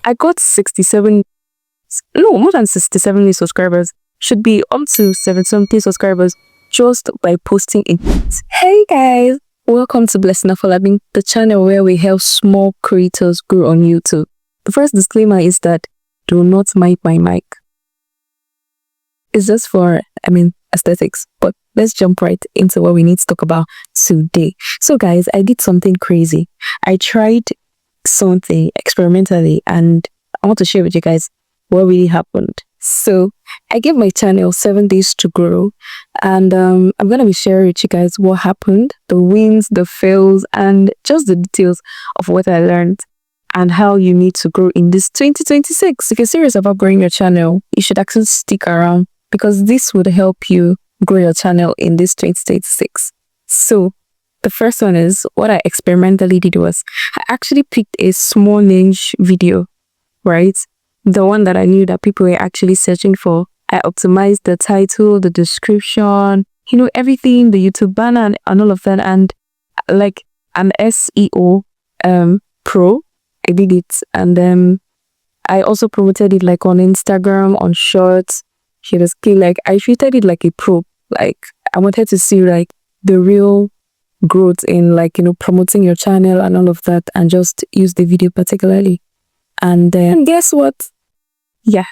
I got 67, no, more than 67 new subscribers. Should be up to 70 subscribers just by posting it. Hey guys, welcome to Blessing Afolabi, the channel where we help small creators grow on YouTube. The first disclaimer is that do not mic my mic. It's just for, aesthetics. But let's jump right into what we need to talk about today. So guys, I did something crazy. I tried something experimentally and I want to share with you guys what really happened. So I gave my channel 7 days to grow, and I'm going to be sharing with you guys what happened, the wins, the fails, and just the details of what I learned and how you need to grow in this 2026. If you're serious about growing your channel, you should actually stick around because this would help you grow your channel in this 2026. So the first one is what I experimentally did was I actually picked a small niche video, right? The one that I knew that people were actually searching for. I optimized the title, the description, everything, the YouTube banner and all of that. And like an SEO pro, I did it. And I also promoted it like on Instagram, on Shorts. I treated it like a pro. Like I wanted to see like the real growth in promoting your channel and all of that, and just use the video particularly. And then guess what? Yeah,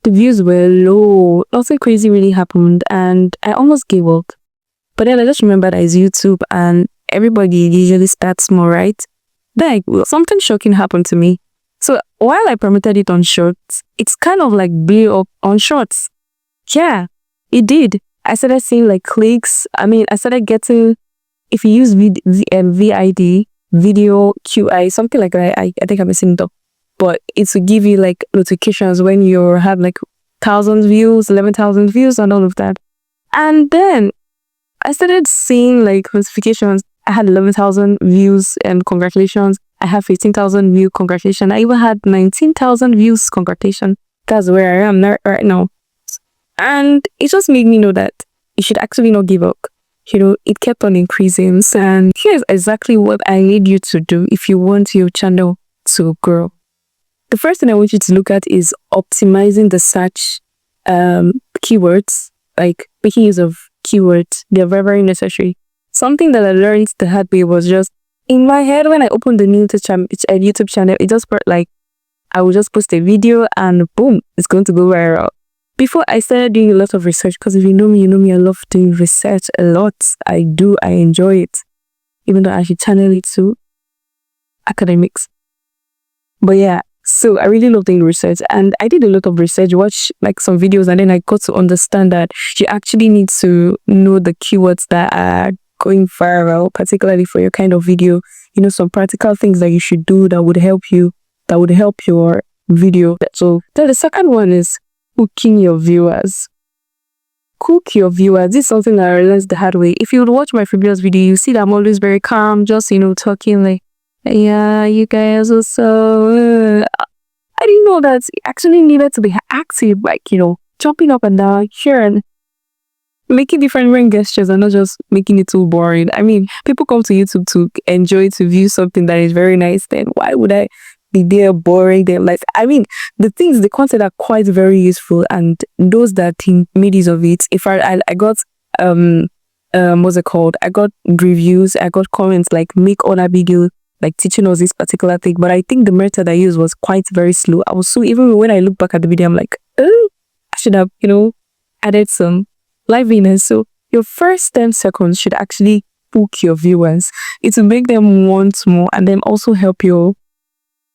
the views were low. Nothing crazy really happened and I almost gave up. But then I just remembered that it's YouTube and everybody usually starts small, right? Then something shocking happened to me. So while I promoted it on Shorts, it's kind of like blew up on Shorts. Yeah, it did. I started seeing like clicks. I started getting, if you use VID, video QI, something like that. I think I'm missing it up. But it will give you like notifications when you have like 1,000 views, 11,000 views and all of that. And then I started seeing like notifications. I had 11,000 views and congratulations. I have 15,000 view congratulations. I even had 19,000 views congratulations. That's where I am right now. And it just made me know that you should actually not give up. It kept on increasing. And here's exactly what I need you to do if you want your channel to grow. The first thing I want you to look at is optimizing the search keywords, like making use of keywords. They're very, very necessary. Something that I learned the hard way was just in my head when I opened the new YouTube channel, it just felt like I would just post a video and boom, it's going to go viral. Before I started doing a lot of research, because if you know me, I love doing research a lot. I enjoy it. Even though I should channel it to academics. But yeah, so I really love doing research and I did a lot of research, watch like some videos, and then I got to understand that you actually need to know the keywords that are going viral, particularly for your kind of video. Some practical things that you should do that would help you, that would help your video. So then the second one is cooking your viewers. Cook your viewers. This is something that I realized the hard way. If you would watch my previous video, you see that I'm always very calm, just talking like, yeah, you guys are so I didn't know that it actually needed to be active, like jumping up and down here and making different brain gestures and not just making it too boring. People come to YouTube to enjoy, to view something that is very nice. Then why would I be there boring them? Like the content are quite very useful, and those that think made use of it. If I got what's it called? I got reviews, I got comments like make other videos like teaching us this particular thing, but I think the method I used was quite very slow. I was so, even when I look back at the video, I'm like, oh, I should have, added some liveliness. So your first 10 seconds should actually hook your viewers. It will make them want more and then also help your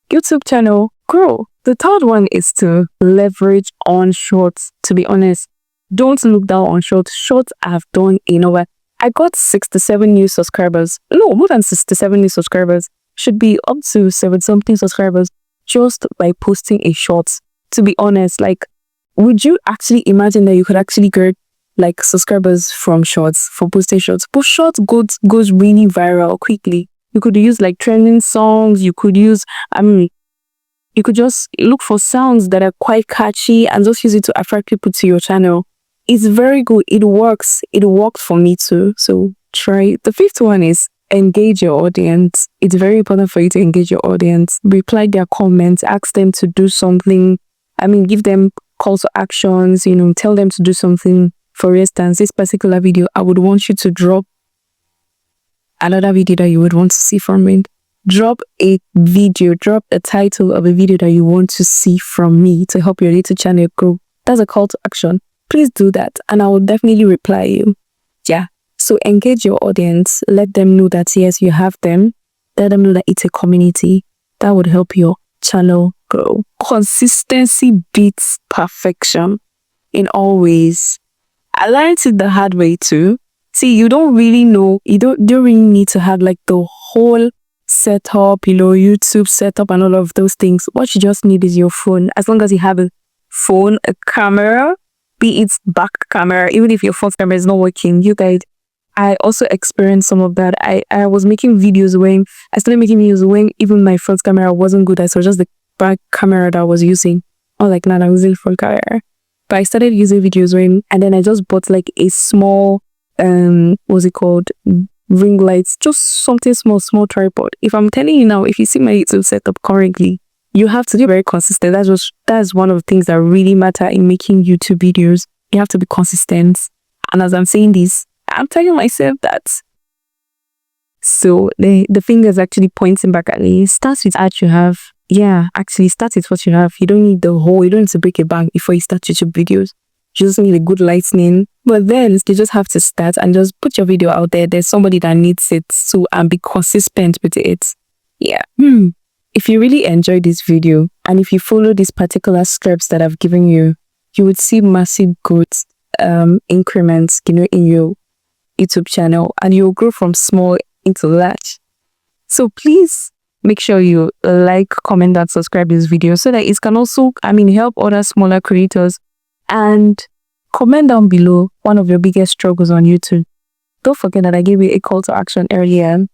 YouTube channel grow. The third one is to leverage on Shorts. To be honest, don't look down on Shorts. Shorts have done enough. I got 67 new subscribers. No, more than 67 new subscribers. Should be up to 70-something subscribers just by posting a short. To be honest, like, would you actually imagine that you could actually get like subscribers from Shorts, for posting Shorts? But Shorts goes really viral quickly. You could use like trending songs. You could use, you could just look for sounds that are quite catchy and just use it to attract people to your channel. It's very good. It works. It worked for me too. So try it. The fifth one is engage your audience. It's very important for you to engage your audience. Reply their comments, ask them to do something. Give them calls to actions, tell them to do something. For instance, this particular video, I would want you to drop another video that you would want to see from me. Drop a title of a video that you want to see from me to help your YouTube channel grow. That's a call to action. Please do that and I will definitely reply you. Yeah. So engage your audience. Let them know that yes, you have them. Let them know that it's a community. That would help your channel grow. Consistency beats perfection in all ways. I learned it the hard way too. See, you don't really need to have like the whole setup, YouTube setup and all of those things. What you just need is your phone. As long as you have a phone, a camera, be it back camera, even if your front camera is not working, you guys, I also experienced some of that. I was making videos when I started making videos when even my front camera wasn't good. I saw just the back camera that I was using. Oh, like now I'm using front camera. But I started using videos when, and then I just bought like a small, what's it called? Ring lights, just something small tripod. If I'm telling you now, if you see my YouTube setup currently, you have to be very consistent. That's one of the things that really matter in making YouTube videos. You have to be consistent. And as I'm saying this, I'm telling myself that. So the finger is actually pointing back at me. Start with what you have. Yeah, actually start with what you have. You don't need the whole, you don't need to break a bank before you start YouTube videos. You just need a good lightning. But then you just have to start and just put your video out there. There's somebody that needs it too, and be consistent with it. Yeah. If you really enjoyed this video and if you follow these particular steps that I've given you, you would see massive growth increments, in your YouTube channel, and you'll grow from small into large. So please make sure you like, comment, and subscribe this video so that it can also, help other smaller creators. And comment down below one of your biggest struggles on YouTube. Don't forget that I gave you a call to action earlier.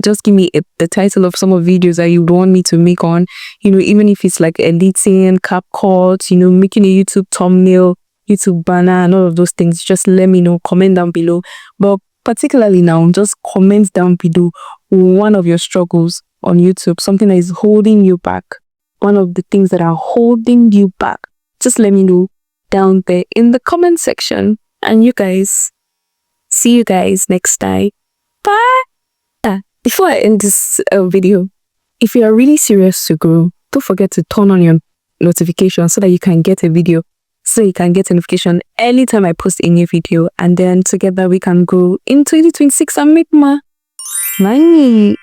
Just give me the title of some of the videos that you want me to make on, even if it's like editing, CapCut, making a YouTube thumbnail, YouTube banner, and all of those things. Just let me know, comment down below. But particularly now, just comment down below one of your struggles on YouTube, something that is holding you back, one of the things that are holding you back. Just let me know down there in the comment section. And see you guys next time. Bye. Before I end this video, if you are really serious to grow, don't forget to turn on your notifications so that you can get a video, so you can get a notification anytime I post a new video, and then together we can grow in 2026 and make more money.